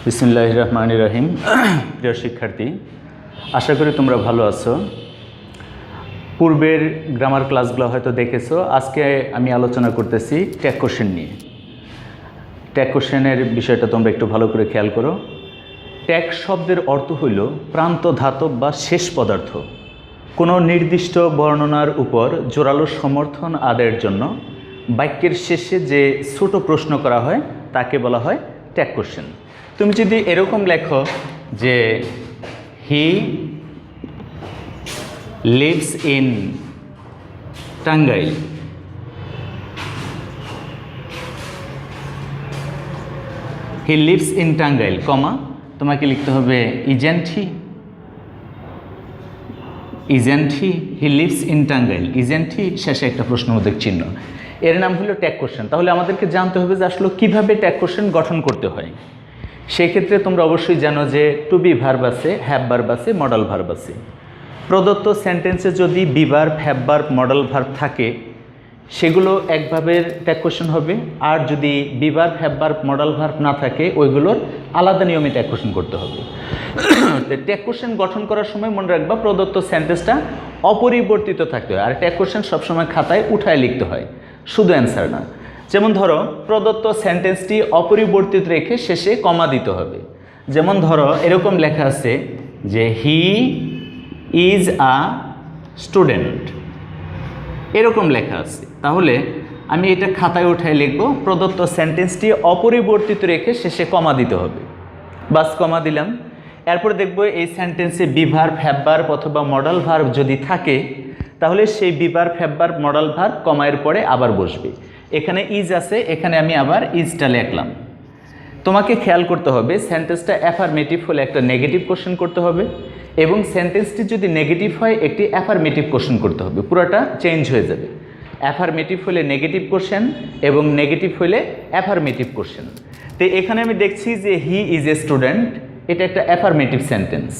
বিসমিল্লাহির রহমানির রহিম। প্রিয় শিক্ষার্থী, আশা করি তোমরা ভালো আছো। পূর্বের গ্রামার ক্লাসগুলো হয়তো দেখেছো। আজকে আমি আলোচনা করতেছি ট্যাগ কোশ্চেন নিয়ে। ট্যাগ কোশ্চেনের বিষয়টা তোমরা একটু ভালো করে খেয়াল করো। ট্যাগ শব্দের অর্থ হইল প্রান্ত ধাতব বা শেষ পদার্থ। কোনো নির্দিষ্ট বর্ণনার উপর জোরালো সমর্থন আদায়ের জন্য বাক্যের শেষে যে ছোট প্রশ্ন করা হয় তাকে বলা হয় ট্যাগ কোশ্চেন। তুমি যদি এরকম লেখো যে he lives in Tangail, he lives in Tangail comma তোমাকে লিখতে হবে isn't he, isn't he, he lives in Tangail, isn't he, শেষে একটা প্রশ্নবোধক চিহ্ন। এর নাম হলো ট্যাগ কোশ্চেন। তাহলে আমাদেরকে জানতে হবে যে আসলে কীভাবে ট্যাগ কোশ্চেন গঠন করতে হয়। সেই ক্ষেত্রে তোমরা অবশ্যই জানো যে টু বি ভার্ব আছে, হ্যাভ ভার্ব আছে, মডেল ভার্ব আছে। প্রদত্ত সেন্টেন্সে যদি B verb, have verb, modal verb থাকে সেগুলো একভাবে ট্যাগ কোশ্চেন হবে। আর যদি B verb, have verb, modal verb না থাকে ওইগুলোর আলাদা নিয়মে ট্যাগ কোশ্চেন করতে হবে। ট্যাগ কোশ্চেন গঠন করার সময় মনে রাখবা প্রদত্ত সেন্টেন্সটা অপরিবর্তিত থাকতে হয়। আর ট্যাগ কোশ্চেন সবসময় খাতায় উঠায় লিখতে হয়, শুধু অ্যান্সার না। যেমন ধরো প্রদত্ত সেন্টেন্সটি অপরিবর্তিত রেখে শেষে কমা দিতে হবে। যেমন ধরো এরকম লেখা আছে যে হি ইজ আ স্টুডেন্ট, এরকম লেখা আছে। তাহলে আমি এটা খাতায় উঠায় লিখব, প্রদত্ত সেন্টেন্সটি অপরিবর্তিত রেখে শেষে কমা দিতে হবে। বাস কমা দিলাম। এরপর দেখব এই সেন্টেন্সে বি ভার্ব, হ্যাভ ভার্ব অথবা মডেল ভার্ব যদি থাকে তাহলে সেই be verb, have verb, modal verb কমায়ের পরে আবার বসবে। এখানে ইজ আছে, এখানে আমি আবার ইজটা লিখলাম। তোমাকে খেয়াল করতে হবে সেন্টেন্সটা অ্যাফার্মেটিভ হলে একটা নেগেটিভ কোশ্চেন করতে হবে, এবং সেন্টেন্সটি যদি নেগেটিভ হয় একটি অ্যাফার্মেটিভ কোশ্চেন করতে হবে। পুরোটা চেঞ্জ হয়ে যাবে। অ্যাফার্মেটিভ হলে নেগেটিভ কোশ্চেন এবং নেগেটিভ হলে অ্যাফার্মেটিভ কোশ্চেন। তো এখানে আমি দেখছি যে হি ইজ এ স্টুডেন্ট, এটা একটা অ্যাফার্মেটিভ সেন্টেন্স।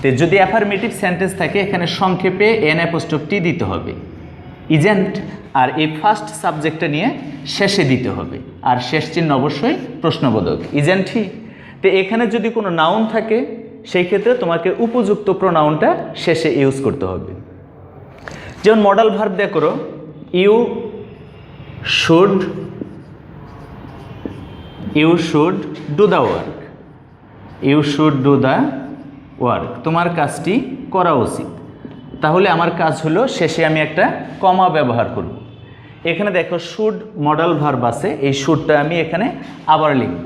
তো যদি অ্যাফার্মেটিভ সেন্টেন্স থাকে এখানে সংক্ষেপে এন অ্যাপোস্ট্রফ টি দিতে হবে, ইজেন্ট, আর এই ফার্স্ট সাবজেক্টটা নিয়ে শেষে দিতে হবে। আর শেষ চিহ্ন অবশ্যই প্রশ্নবোধক, ইজেন্ট হি। তো এখানে যদি কোনো নাউন থাকে সেই ক্ষেত্রে তোমাকে উপযুক্ত প্রোনাউনটা শেষে ইউজ করতে হবে। যেমন মডেল ভার্ব দিয়ে করো you should do the work, you should do the work, তোমার কাজটি করা উচিত। তাহলে আমার কাজ হলো শেষে আমি একটা কমা ব্যবহার করব। এখানে দেখো শুড মডেল ভার্ব আছে, এই শুডটা আমি এখানে আবার লিখব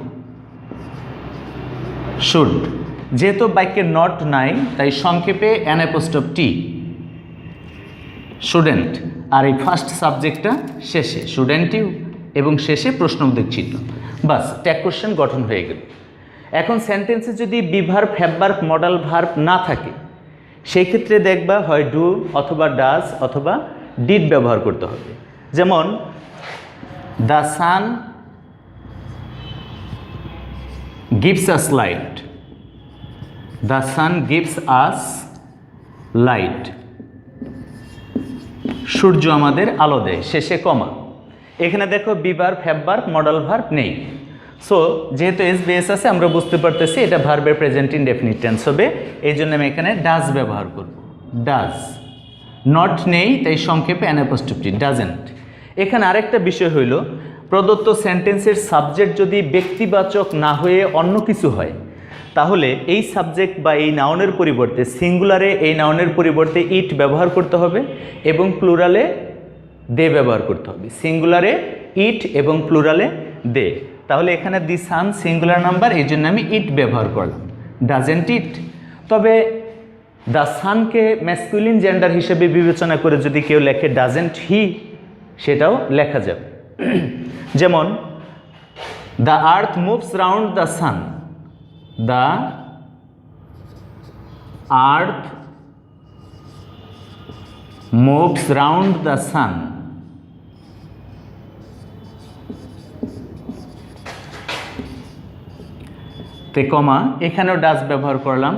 শুড। যেহেতু বাক্যে নট নাই তাই সংক্ষেপে অ্যান অ্যাপোস্ট্রফ টি, স্টুডেন্ট, আর এই ফার্স্ট সাবজেক্টটা শেষে স্টুডেন্ট ইউ, এবং শেষে প্রশ্নবোধক চিহ্ন। বাস, ট্যাগ কোশ্চেন গঠন হয়ে গেল। এখন সেন্টেন্সে যদি B verb, have verb, modal verb না থাকে সেই ক্ষেত্রে দেখবা হয় ডু অথবা ডাজ অথবা ডিড ব্যবহার করতে হবে। যেমন the sun gives us light, the sun gives us light, সূর্য আমাদের আলো দেয়, শেষে কমা। এখানে দেখো be verb, have verb, modal verb নেই। সো যেহেতু এস বেস আছে আমরা বুঝতে পারতেছি এটা ভার্বের প্রেজেন্ট ইনডেফিনিট টেন্স হবে, এই জন্য আমি এখানে ডাজ ব্যবহার করব, ডাজ। নট নেই তাই সংক্ষেপে অ্যান অ্যাপোস্ট্রফ টি, ডাজেন্ট। এখানে আরেকটা বিষয় হইল প্রদত্ত সেন্টেন্সের সাবজেক্ট যদি ব্যক্তিবাচক না হয়ে অন্য কিছু হয় তাহলে এই সাবজেক্ট বা এই নাউনের পরিবর্তে সিঙ্গুলারে এই নাউনের পরিবর্তে ইট ব্যবহার করতে হবে এবং প্লুরালে দে ব্যবহার করতে হবে। সিঙ্গুলারে ইট এবং প্লুরালে দে। তাহলে এখানে দি সান সিঙ্গুলার নাম্বার, এই জন্য আমি ইট ব্যবহার করলাম, ডাজেন্ট ইট। তবে দ্য সানকে ম্যাসকুলিন জেন্ডার হিসেবে বিবেচনা করে যদি কেউ লেখে ডাজেন্ট হি, সেটাও লেখা যাবে। যেমন the earth moves round the sun, the earth moves round the sun. তে কমা, এখানেও ডাজ ব্যবহার করলাম,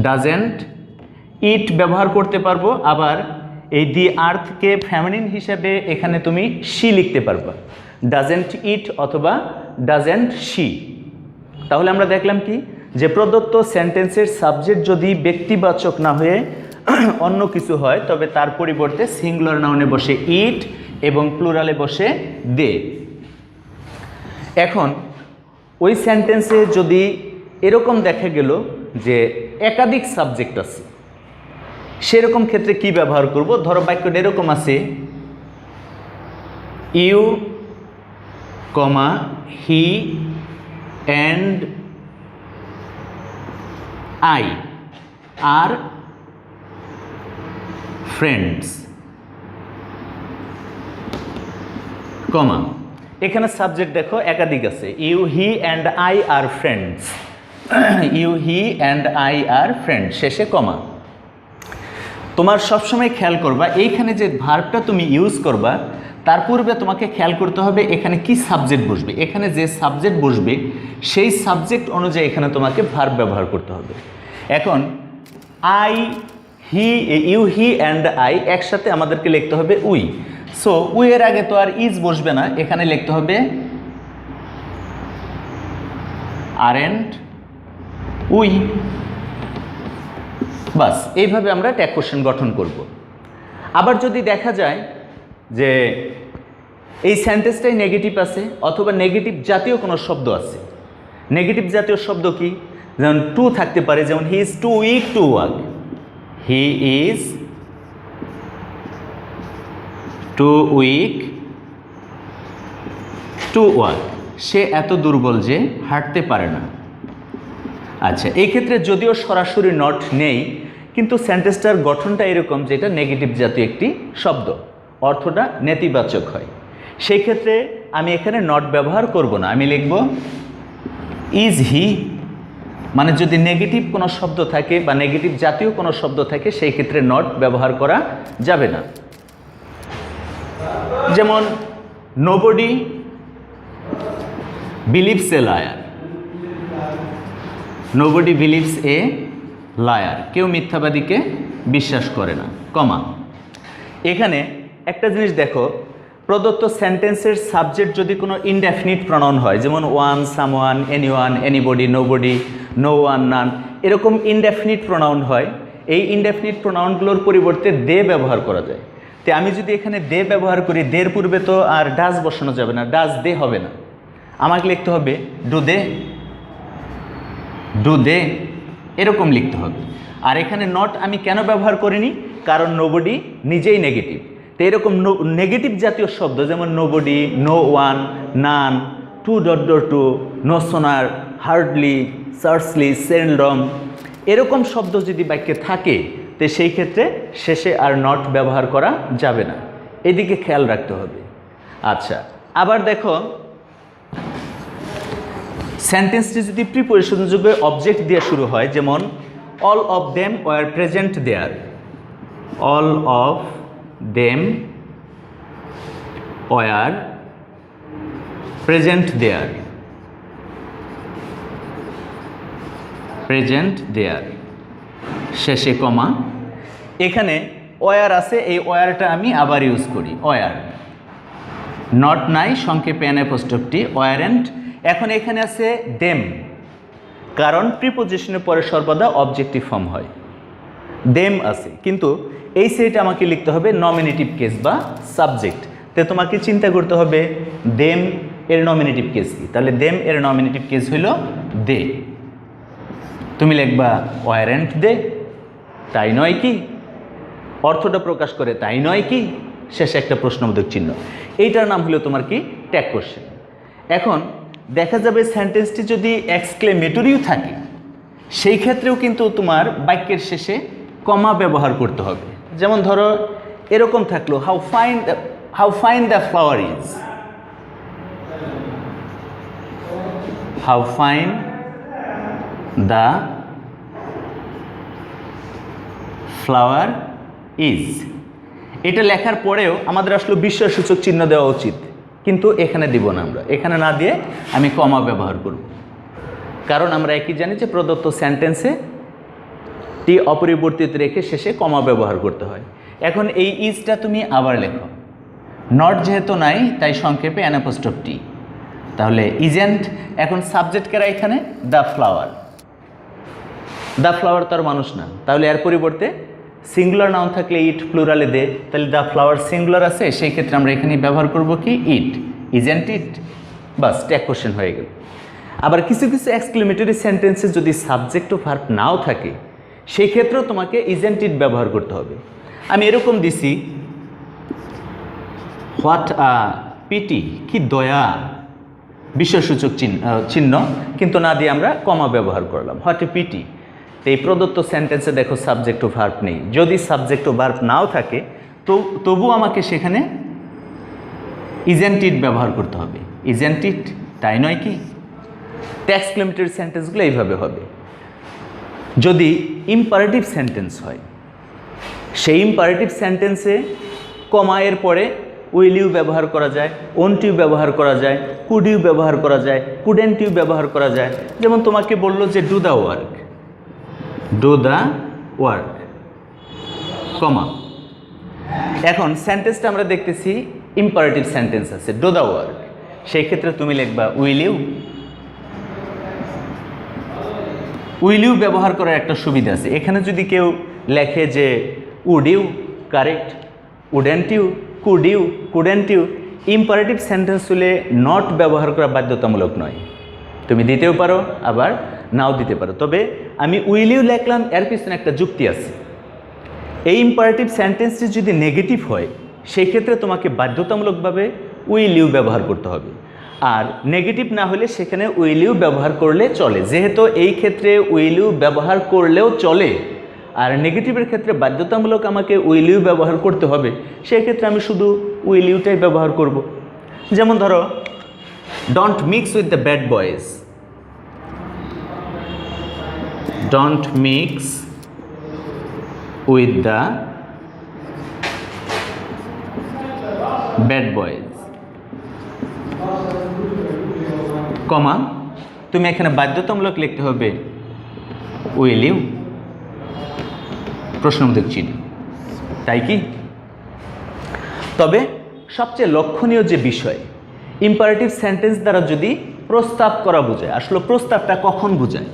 ডাজেন্ট। ইট ব্যবহার করতে পারবো, আবার এই দি আর্থকে ফ্যামিলিন হিসেবে এখানে তুমি শি লিখতে পারবা, ডাজেন্ট ইট অথবা ডাজেন্ট শি। তাহলে আমরা দেখলাম কি যে প্রদত্ত সেন্টেন্সের সাবজেক্ট যদি ব্যক্তিবাচক না হয়ে অন্য কিছু হয় তবে তার পরিবর্তে সিঙ্গুলার নাউনে বসে ইট এবং প্লুরালে বসে দে। এখন ওই সেন্টেন্সে যদি এরকম দেখা গেল যে একাধিক সাবজেক্ট আছে, সেরকম ক্ষেত্রে কি ব্যবহার করব? ধরো বাক্যটা এরকম আছে, you comma he and I are friends, comma এখানে সাবজেক্ট দেখো একাধিক আছে, you he and I are friends, you he and I are friends, শেষে কমা। তোমার সবসময় খেয়াল করবা এইখানে যে ভার্বটা তুমি ইউজ করবা তার পূর্বে তোমাকে খেয়াল করতে হবে এখানে কি সাবজেক্ট বসবে। এখানে যে সাবজেক্ট বসবে সেই সাবজেক্ট অনুযায়ী এখানে তোমাকে ভার্ব ব্যবহার করতে হবে। এখন I he, you he and I একসাথে আমাদেরকে লিখতে হবে উই। সো উই এর আগে তো আর ইজ বসবে না, এখানে লিখতে হবে আরএন্ট উই। বাস, এইভাবে আমরা ট্যাগ কোশ্চেন গঠন করব। আবার যদি দেখা যায় যে এই সেন্টেন্সটাই নেগেটিভ আছে অথবা নেগেটিভ জাতীয় কোনো শব্দ আছে, নেগেটিভ জাতীয় শব্দ কি? যেমন টু থাকতে পারে, যেমন he is too weak to walk, he is too weak to walk, সে এত দুর্বল যে হাঁটতে পারে না। আচ্ছা, এই ক্ষেত্রে যদিও সরাসরি নট নেই কিন্তু সেন্টেন্সটার গঠনটা এরকম যে এটা নেগেটিভ জাতীয় একটি শব্দ, অর্থটা নেতিবাচক হয়। সেই ক্ষেত্রে আমি এখানে নট ব্যবহার করব না, আমি লিখব ইজ হি। মানে যদি নেগেটিভ কোনো শব্দ থাকে বা নেগেটিভ জাতীয় কোনো শব্দ থাকে সেই ক্ষেত্রে নট ব্যবহার করা যাবে না। যেমন nobody believes a liar, nobody believes a liar, কেউ মিথ্যাবাদীকে বিশ্বাস করে না, কমা। এখানে একটা জিনিস দেখো, প্রদত্ত সেন্টেন্সের সাবজেক্ট যদি কোনো ইনডেফিনিট প্রনাউন হয়, যেমন one, someone, anyone, anybody, nobody, no one, none, এরকম ইনডেফিনিট প্রনাউন হয়, এই ইনডেফিনিট প্রনাউনগুলোর পরিবর্তে দে ব্যবহার করা যায়। তো আমি যদি এখানে দে ব্যবহার করি, দের পূর্বে তো আর ডাজ বসানো যাবে না, ডাজ দে হবে না, আমাকে লিখতে হবে ডু দে, ডু দে, এরকম লিখতে হবে। আর এখানে নট আমি কেন ব্যবহার করিনি? কারণ নোবডি নিজেই নেগেটিভ। তো এরকম নেগেটিভ জাতীয় শব্দ যেমন nobody, no one, none, too dot dot to, no sooner, hardly, scarcely, seldom, এরকম শব্দ যদি বাক্যে থাকে তো সেই ক্ষেত্রে শেষে আর নট ব্যবহার করা যাবে না, এদিকে খেয়াল রাখতে হবে। আচ্ছা, আবার দেখো সেন্টেন্সটি যদি প্রিপোজিশনযোগ্য অবজেক্ট দিয়ে শুরু হয়, যেমন all of them were present there, all of them were present there, present there, শেষে কমা। এখানে ওয়ার আছে, এই ওয়ারটা আমি আবার ইউজ করি, ওয়ার, নট নাই, সংক্ষেপে এন অ্যাপোস্ট্রফি, ওয়ারেন্ট। এখন এখানে আছে দেম, কারণ প্রিপোজিশনের পরে সর্বদা অবজেক্টিভ ফর্ম হয়, দেম আছে, কিন্তু এই সেটে আমাকে লিখতে হবে নমিনেটিভ কেস বা সাবজেক্ট। তো তোমাকে চিন্তা করতে হবে দেম এর নমিনেটিভ কেস কি, তাহলে দেম এর নমিনেটিভ কেস হইল দে। তুমি লিখবা ওয়ারেন্ট দে, তাই নয় কি, অর্থটা প্রকাশ করে তাই নয় কি, শেষে একটা প্রশ্নবোধক চিহ্ন, এইটার নাম হলো তোমার কি ট্যাগ কোশ্চেন। এখন দেখা যাবে সেন্টেন্সটি যদি এক্সক্লেমেটরিও থাকে সেই ক্ষেত্রেও কিন্তু তোমার বাক্যের শেষে কমা ব্যবহার করতে হবে। যেমন ধরো এরকম থাকলো, how fine the flower is, how fine the flower is, এটা লেখার পরেও আমাদের আসলে বিস্ময়সূচক চিহ্ন দেওয়া উচিত, কিন্তু এখানে দিব না, আমরা এখানে না দিয়ে আমি কমা ব্যবহার করব, কারণ আমরা একই জানি যে প্রদত্ত সেন্টেন্সে টি অপরিবর্তিত রেখে শেষে কমা ব্যবহার করতে হয়। এখন এই ইজটা তুমি আবার লেখো, নট যেহেতু নাই তাই সংক্ষেপে অ্যান অ্যাপোস্ট্রফি টি, তাহলে ইজেন্ট, এখন সাবজেক্ট কারা এখানে? The flower. দ্য ফ্লাওয়ার তো আর মানুষ না, তাহলে এর পরিবর্তে সিঙ্গুলার নাউন থাকলে ইট, প্লুরালে দে, তাহলে দ্য ফ্লাওয়ার সিঙ্গুলার আছে, সেই ক্ষেত্রে আমরা এখানে ব্যবহার করব কি? ইট। Isn't it? বাস, ট্যাগ কোশ্চেন হয়ে গেল। আবার কিছু কিছু এক্সক্লেমেটরি সেন্টেন্সে যদি সাবজেক্ট ও ভার্ব নাও থাকে, সেই ক্ষেত্রেও তোমাকে ইজেন্ট ইট ব্যবহার করতে হবে। আমি এরকম দিছি, হোয়াট আ পিটি, কি দয়া, বিশ্বসূচক চিহ্ন, কিন্তু না দিয়ে আমরা কমা ব্যবহার করলাম, হোয়াট এ পিটি। তো এই প্রদত্ত সেন্টেন্সে দেখো সাবজেক্ট ও ভার্ব নেই। যদি সাবজেক্ট ও ভার্ব নাও থাকে তবু আমাকে সেখানে ইজেন্ট ইট ব্যবহার করতে হবে। ইজেন্ট ইট, তাই নয় কি? এক্সক্লেমেটরি সেন্টেন্সগুলো এইভাবে হবে। যদি ইম্পারেটিভ সেন্টেন্স হয়, সেই ইম্পারেটিভ সেন্টেন্সে কমা এর পরে উইল ইউ ব্যবহার করা যায়, ওন্ট ইউ ব্যবহার করা যায়, কুড ইউ ব্যবহার করা যায়, কুডেন্ট ইউ ব্যবহার করা যায়। যেমন তোমাকে বললো যে do the work, do the work, comma. এখন সেন্টেন্সটা আমরা দেখতেছি ইম্পারেটিভ সেন্টেন্স আছে, ডু দ্য ওয়ার্ক, সেই ক্ষেত্রে তুমি লিখবা উইল ইউ। উইল ইউ ব্যবহার করার একটা সুবিধা আছে। এখানে যদি কেউ লেখে যে would you, correct, wouldn't you, could you, couldn't you, imperative sentence হলে নট ব্যবহার করা বাধ্যতামূলক নয়। তুমি দিতেও পারো, আবার নাও দিতে পারো। তবে আমি উইল ইউ লিখলাম, এর পিছনে একটা যুক্তি আছে। এই ইম্পারেটিভ সেন্টেন্সটি যদি নেগেটিভ হয়, সেই ক্ষেত্রে তোমাকে বাধ্যতামূলকভাবে উইল ইউ ব্যবহার করতে হবে। আর নেগেটিভ না হলে সেখানে উইল ইউ ব্যবহার করলে চলে। যেহেতু এই ক্ষেত্রে উইল ইউ ব্যবহার করলেও চলে, আর নেগেটিভের ক্ষেত্রে বাধ্যতামূলক আমাকে উইল ইউ ব্যবহার করতে হবে, সেই ক্ষেত্রে আমি শুধু উইল ইউটাই ব্যবহার করব। যেমন ধরো, don't mix with the bad boys, don't mix with the bad boys, comma, তুমি এখানে বাধ্যতামূলক লিখতে হবে উইল ইউ, প্রশ্নবোধক চিহ্ন, তাই কি? তবে সবচেয়ে লক্ষণীয় যে বিষয়, ইম্পারেটিভ সেন্টেন্স দ্বারা যদি প্রস্তাব করা বোঝায়, আসলে প্রস্তাবটা কখন বোঝায়?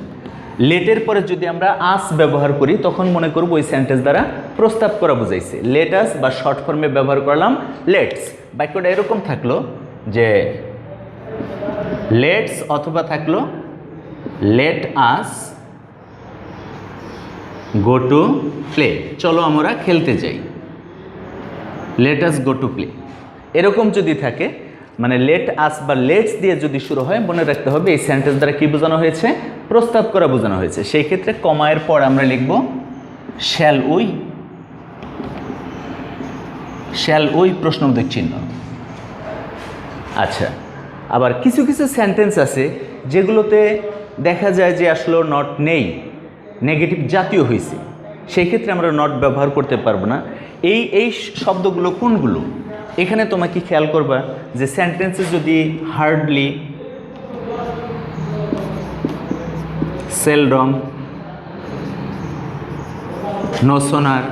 লেটের পরে যদি আমরা আস ব্যবহার করি, তখন মনে করব ওই সেন্টেন্স দ্বারা প্রস্তাব করা বোঝাইছে। লেট আস বা শর্ট ফর্মে ব্যবহার করলাম লেটস। বাক্যটা এরকম থাকলো যে লেটস, অথবা থাকলো let us go to play, চলো আমরা খেলতে যাই, let us go to play. এরকম যদি থাকে, মানে লেট আস বা লেটস দিয়ে যদি শুরু হয়, মনে রাখতে হবে এই সেন্টেন্স দ্বারা কি বোঝানো হয়েছে? প্রস্তাব করা বোঝানো হয়েছে। সেই ক্ষেত্রে কমায়ের পর আমরা লিখব শ্যাল উই, শ্যাল উই, প্রশ্নবোধক চিহ্ন। আচ্ছা, আবার কিছু কিছু সেন্টেন্স আছে যেগুলোতে দেখা যায় যে আসলে নট নেই, নেগেটিভ জাতীয় হয়েছে, সেই ক্ষেত্রে আমরা নট ব্যবহার করতে পারবো না। এই শব্দগুলো কোনগুলো? এখানে তোমাকে খেয়াল করবা যে সেন্টেন্সে যদি hardly, seldom, no sooner,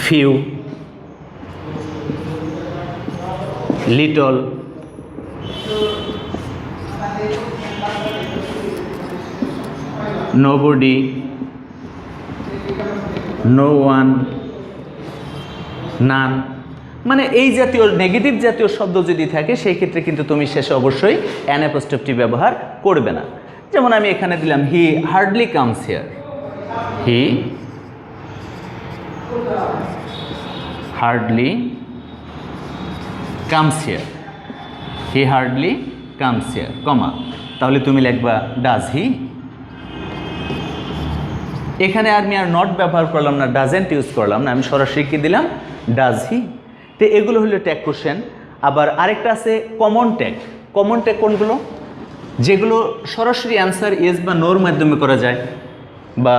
few, little, nobody, no one, none, মানে এই জাতীয় নেগেটিভ জাতীয় শব্দ যদি থাকে, সেই ক্ষেত্রে কিন্তু তুমি শেষে অবশ্যই অ্যান অ্যাপোস্ট্রফি ব্যবহার করবে না। যেমন আমি এখানে দিলাম he hardly comes here, he hardly comes here, he hardly comes here, comma, তাহলে তুমি লিখবা ডাজ হি। এখানে আমি আর নট ব্যবহার করলাম না, ডাজেন্ট ইউজ করলাম না, আমি সরাসরি কি দিলাম? Does he. তো এগুলো হলো ট্যাগ কোশ্চেন। আবার আরেকটা আছে কমন ট্যাগ। কমন ট্যাগ কোনগুলো? যেগুলো সরাসরি অ্যান্সার ইয়েস বা নোর মাধ্যমে করা যায়। বা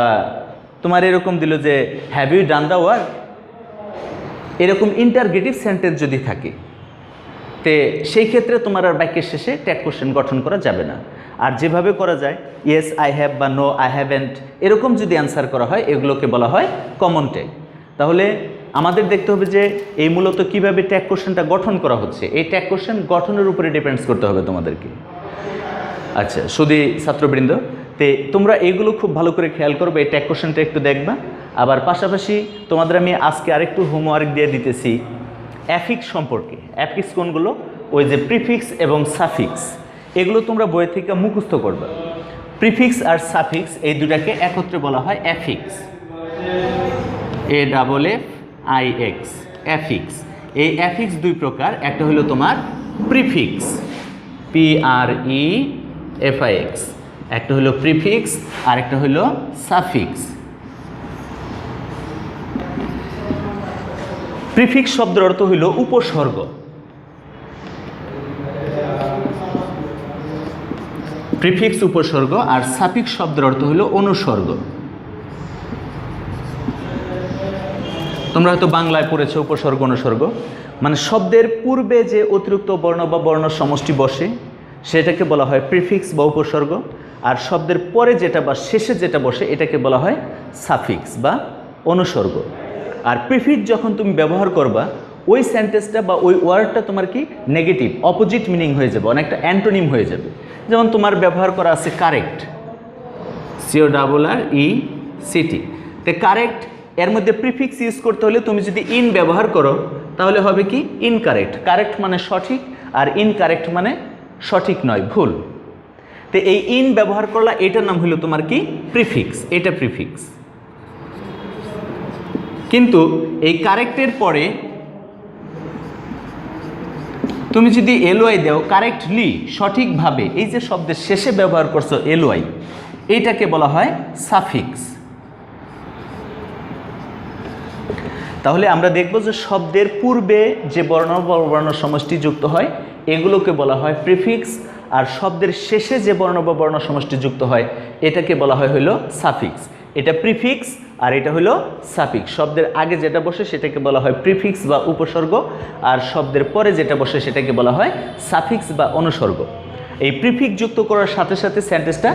তোমার এরকম দিল যে have you done the work, এরকম ইন্টারগেটিভ সেন্টেন্স যদি থাকে, তে সেই ক্ষেত্রে তোমার আর বাক্যের শেষে ট্যাগ কোশ্চেন গঠন করা যাবে না। আর যেভাবে করা যায় ইয়েস আই হ্যাভ বা নো আই হ্যাভেন্ট, এরকম যদি অ্যান্সার করা হয়, এগুলোকে বলা হয় কমন ট্যাগ। তাহলে আমাদের দেখতে হবে যে এই মূলত কিভাবে ট্যাগ কোশ্চেনটা গঠন করা হচ্ছে। এই ট্যাগ কোশ্চেন গঠনের উপরে ডিপেন্ডস করতে হবে তোমাদেরকে। আচ্ছা শুধু ছাত্রবৃন্দ, তোমরা এইগুলো খুব ভালো করে খেয়াল করবে, এই ট্যাগ কোশ্চেনটা একটু দেখবা। আবার পাশাপাশি তোমাদের আমি আজকে আরেকটু হোমওয়ার্ক দিয়ে দিতেছি অ্যাফিক্স সম্পর্কে। অ্যাফিক্স কোনগুলো? ওই যে প্রিফিক্স এবং সাফিক্স, এগুলো তোমরা বই থেকে মুখস্থ করবে। প্রিফিক্স আর সাফিক্স এই দুটাকে একত্রে বলা হয় অ্যাফিক্স, AFFIX, অ্যাফিক্স। এই অ্যাফিক্স দুই প্রকার, একটা হলো তোমার প্রিফিক্স PREFIX, একটা হলো প্রিফিক্স আর একটা হলো সাফিক্স। প্রিফিক্স শব্দের অর্থ হইল উপসর্গ, প্রিফিক্স উপসর্গ, আর সাফিক্স শব্দের অর্থ হইল অনুসর্গ। তোমরা হয়তো বাংলায় পড়েছো উপসর্গ অনুসর্গ, মানে শব্দের পূর্বে যে অতিরিক্ত বর্ণ বা বর্ণ সমষ্টি বসে সেটাকে বলা হয় প্রিফিক্স বা উপসর্গ, আর শব্দের পরে যেটা বা শেষে যেটা বসে এটাকে বলা হয় সাফিক্স বা অনুসর্গ। আর প্রিফিক্স যখন তুমি ব্যবহার করবা ওই সেন্টেন্সটা বা ওই ওয়ার্ডটা তোমার কি নেগেটিভ, অপোজিট মিনিং হয়ে যাবে, অনেকটা অ্যান্টোনিম হয়ে যাবে। যেমন তোমার ব্যবহার করা আছে কারেক্ট, CORRECT, তো কারেক্ট এর মধ্যে প্রিফিক্স ইউজ করতে হলে তুমি যদি ইন ব্যবহার করো তাহলে হবে কি ইনকারেক্ট। কারেক্ট মানে সঠিক, আর ইনকারেক্ট মানে সঠিক নয়, ভুল। তো এই ইন ব্যবহার করলা, এটার নাম হলো তোমার কি প্রিফিক্স, এটা প্রিফিক্স। কিন্তু এই কারেক্টের পরে তুমি যদি LY দাও, কারেক্টলি সঠিকভাবে, এই যে শব্দের শেষে ব্যবহার করছো LY, এইটাকে বলা হয় সাফিক্স। তাহলে আমরা দেখব যে শব্দের পূর্বে যে বর্ণ বা বর্ণ সমষ্টি যুক্ত হয় এগুলোকে বলা হয় প্রিফিক্স, আর শব্দের শেষে যে বর্ণ বা বর্ণ সমষ্টি যুক্ত হয় এটাকে বলা হয় হলো সাফিক্স। এটা প্রিফিক্স আর এটা হলো সাফিক্স। শব্দের আগে যেটা বসে সেটাকে বলা হয় প্রিফিক্স বা উপসর্গ, আর শব্দের পরে যেটা বসে সেটাকে বলা হয় সাফিক্স বা অনুসর্গ। এই প্রিফিক্স যুক্ত করার সাথে সাথে সেন্টেন্সটা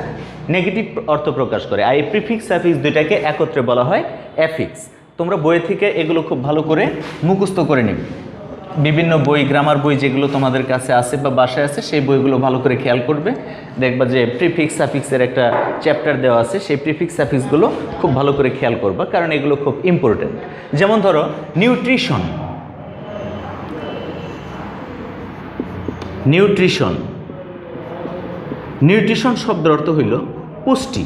নেগেটিভ অর্থ প্রকাশ করে, আর এই প্রিফিক্স সাফিক্স দুইটাকে একত্রে বলা হয় অ্যাফিক্স। তোমরা বই থেকে এগুলো খুব ভালো করে মুখস্থ করে নিবে। বিভিন্ন বই, গ্রামার বই যেগুলো তোমাদের কাছে আছে বা বাসায় আছে, সেই বইগুলো ভালো করে খেয়াল করবে, দেখবা যে প্রিফিক্স সাফিক্সের একটা চ্যাপ্টার দেওয়া আছে, সেই প্রিফিক্স সাফিক্সগুলো খুব ভালো করে খেয়াল করবা, কারণ এগুলো খুব ইম্পর্টেন্ট। যেমন ধরো নিউট্রিশন, নিউট্রিশন শব্দের অর্থ হইল পুষ্টি।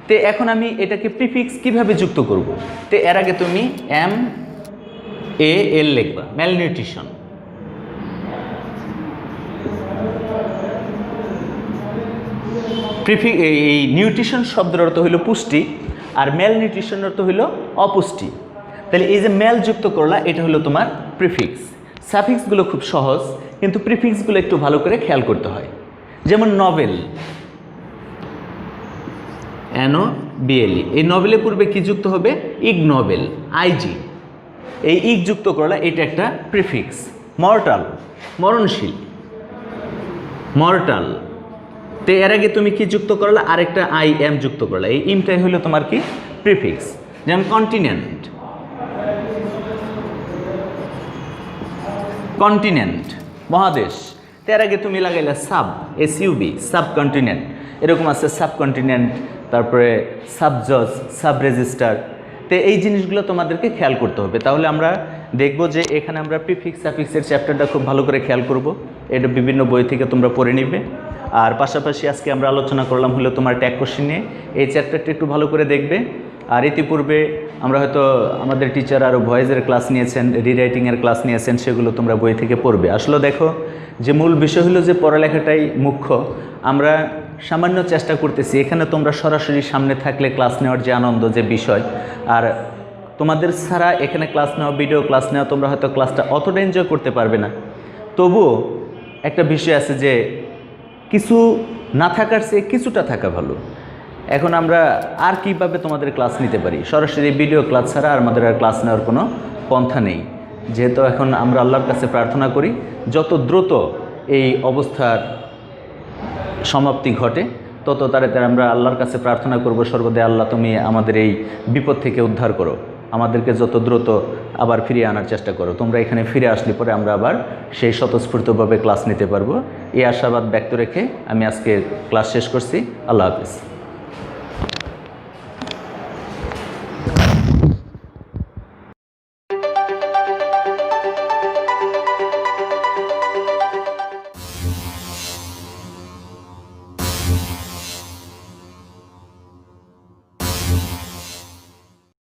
তো এখন আমি এটাকে প্রিফিক্স কিভাবে যুক্ত করব? তো এর আগে তুমি MAL লিখবা, ম্যালনিউট্রিশন। এই নিউট্রিশন শব্দের অর্থ হইল পুষ্টি, আর ম্যালনিউট্রিশন অর্থ হইল অপুষ্টি। তাহলে এই যে ম্যাল যুক্ত করলা, এটা হলো তোমার প্রিফিক্স। সাফিক্সগুলো খুব সহজ, কিন্তু প্রিফিক্সগুলো একটু ভালো করে খেয়াল করতে হয়। যেমন নভেল, NOBLE, এই নভেলের পূর্বে কি যুক্ত হবে? ইগনোবেল, IG, এই ইগ যুক্ত করলা, এটা একটা প্রিফিক্স। মর্টাল, মরণশীল, মর্টাল, তো এর আগে তুমি কি যুক্ত করলা? আরেকটা IM যুক্ত করলা, এই ইমটাই হলো তোমার কি প্রিফিক্স। যেমন কন্টিনেন্ট, কন্টিনেন্ট মহাদেশ, তার আগে তুমি লাগাইলা SUB, সাবকন্টিনেন্ট। এরকম আছে সাবকন্টিনেন্ট, তারপরে সাবজজ, সাব রেজিস্টার। তো এই জিনিসগুলো তোমাদেরকে খেয়াল করতে হবে। তাহলে আমরা দেখব যে এখানে আমরা প্রিফিক্স সাফিক্সের চ্যাপ্টারটা খুব ভালো করে খেয়াল করব। এটা বিভিন্ন বই থেকে তোমরা পড়ে নিবে। আর পাশাপাশি আজকে আমরা আলোচনা করলাম হলো তোমার ট্যাগ কোশ্চেন নিয়ে, এই চ্যাপ্টারটা একটু ভালো করে দেখবে। আর ইতিপূর্বে আমরা হয়তো আমাদের টিচার আরও ভয়েসের ক্লাস নিয়েছেন, রিরাইটিংয়ের ক্লাস নিয়েছেন, সেগুলো তোমরা বই থেকে পড়বে। আসলে দেখো যে মূল বিষয় হলো যে পড়ালেখাটাই মুখ্য। আমরা সামান্য চেষ্টা করতেছি, এখানে তোমরা সরাসরি সামনে থাকলে ক্লাস নেওয়ার যে আনন্দ, যে বিষয়, আর তোমাদের ছাড়া এখানে ক্লাস নেওয়া, ভিডিও ক্লাস নেওয়া, তোমরা হয়তো ক্লাসটা অতটা এনজয় করতে পারবে না। তবুও একটা বিষয় আছে যে কিছু না থাকার চেয়ে কিছুটা থাকা ভালো। এখন আমরা আর কীভাবে তোমাদের ক্লাস নিতে পারি? সরাসরি ভিডিও ক্লাস ছাড়া আর আমাদের আর ক্লাস নেওয়ার কোনো পন্থা নেই। যেহেতু এখন আমরা আল্লাহর কাছে প্রার্থনা করি যত দ্রুত এই অবস্থার সমাপ্তি ঘটে, তত তাড়াতাড়ি আমরা আল্লাহর কাছে প্রার্থনা করব সর্বদাই, আল্লাহ তুমি আমাদের এই বিপদ থেকে উদ্ধার করো। আমাদেরকে যত দ্রুত আবার ফিরিয়ে আনার চেষ্টা করো। তোমরা এখানে ফিরে আসলে পরে আমরা আবার সেই স্বতঃস্ফূর্তভাবে ক্লাস নিতে পারবো। এই আশাবাদ ব্যক্ত রেখে আমি আজকে ক্লাস শেষ করছি। আল্লাহ হাফিজ।